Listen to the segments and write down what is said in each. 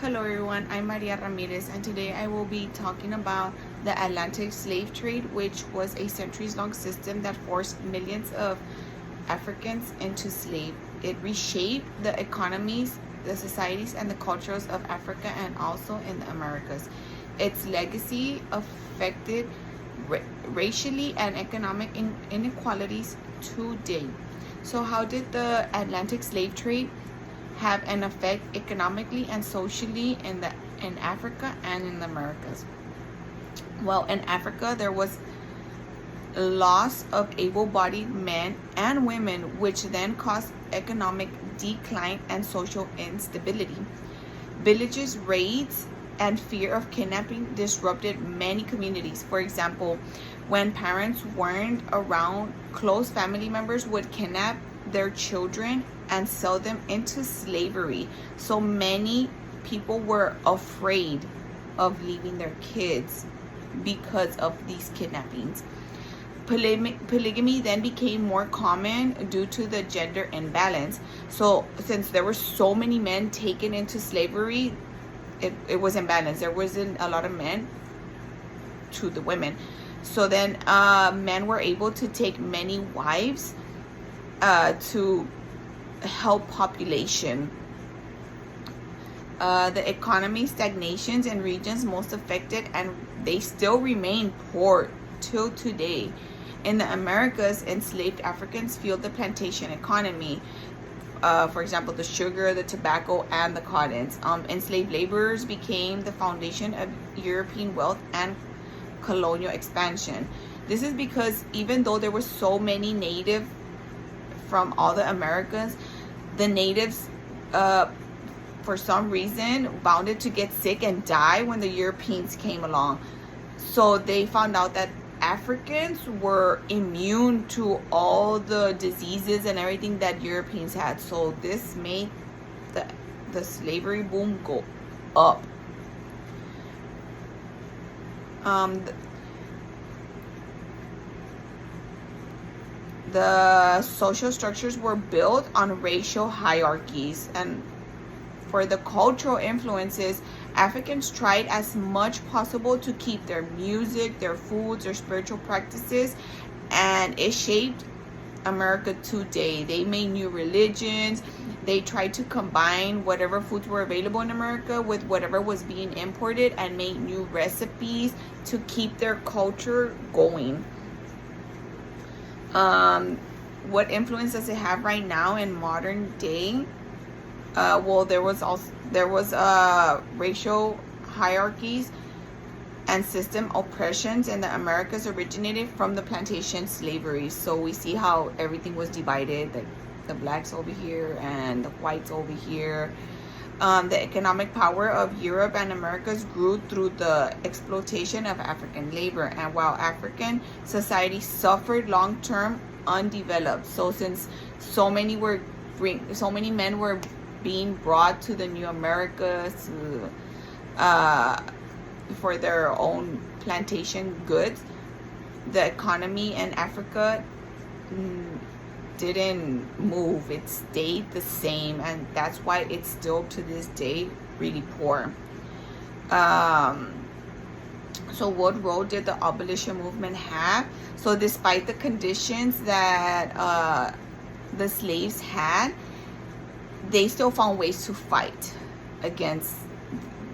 Hello everyone, I'm Maria Ramirez and today I will be talking about the Atlantic slave trade, which was a centuries long system that forced millions of Africans into slave. It reshaped the economies, the societies, and the cultures of Africa and also in the Americas. Its legacy affected racially and economic inequalities today. So, how did the Atlantic slave trade have an effect economically and socially in Africa and in the Americas? Well, in Africa there was loss of able-bodied men and women, which then caused economic decline and social instability. Villages raids and fear of kidnapping disrupted many communities. For example, when parents weren't around, close family members would kidnap their children and sell them into slavery. So many people were afraid of leaving their kids because of these kidnappings. Polygamy then became more common due to the gender imbalance. So since there were so many men taken into slavery, it was imbalanced. There wasn't a lot of men to the women. So then men were able to take many wives to help population. The economy stagnations in regions most affected, and they still remain poor till today. In the Americas, enslaved Africans fueled the plantation economy. For example, the sugar, the tobacco, and the cottons. Enslaved laborers became the foundation of European wealth and colonial expansion. This is because even though there were so many native from all the Americas, the natives, for some reason, bounded to get sick and die when the Europeans came along. So they found out that Africans were immune to all the diseases and everything that Europeans had. So this made the slavery boom go up. The social structures were built on racial hierarchies, and for the cultural influences, Africans tried as much possible to keep their music, their foods, their spiritual practices, and it shaped America today. They made new religions. They tried to combine whatever foods were available in America with whatever was being imported and made new recipes to keep their culture going. What influence does it have right now in modern day? Well, there was racial hierarchies and system oppressions in the Americas originated from the plantation slavery. So we see how everything was divided, like the blacks over here and the whites over here. The economic power of Europe and Americas grew through the exploitation of African labor, and while African society suffered long-term undeveloped. So since so many men were being brought to the new Americas for their own plantation goods, the economy in Africa didn't move. It stayed the same, and that's why it's still to this day really poor. So what role did the abolition movement have? So despite the conditions that the slaves had, they still found ways to fight against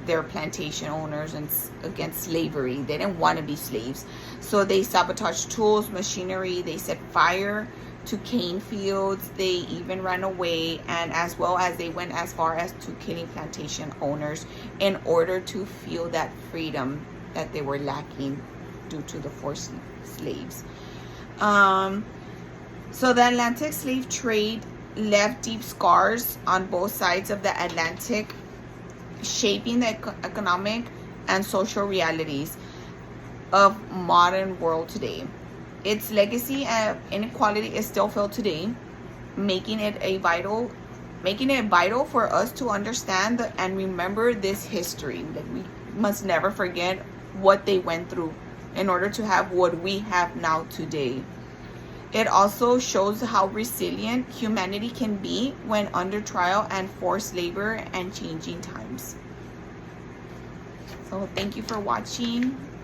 their plantation owners and against slavery. They didn't want to be slaves. So they sabotaged tools, machinery, they set fire to cane fields, they even ran away, and as well as they went as far as to killing plantation owners in order to feel that freedom that they were lacking due to the forced slaves. So the Atlantic slave trade left deep scars on both sides of the Atlantic, shaping the economic and social realities of modern world today. Its legacy and inequality is still felt today, making it vital for us to understand and remember this history. That we must never forget what they went through in order to have what we have now today. It also shows how resilient humanity can be when under trial and forced labor and changing times. So thank you for watching.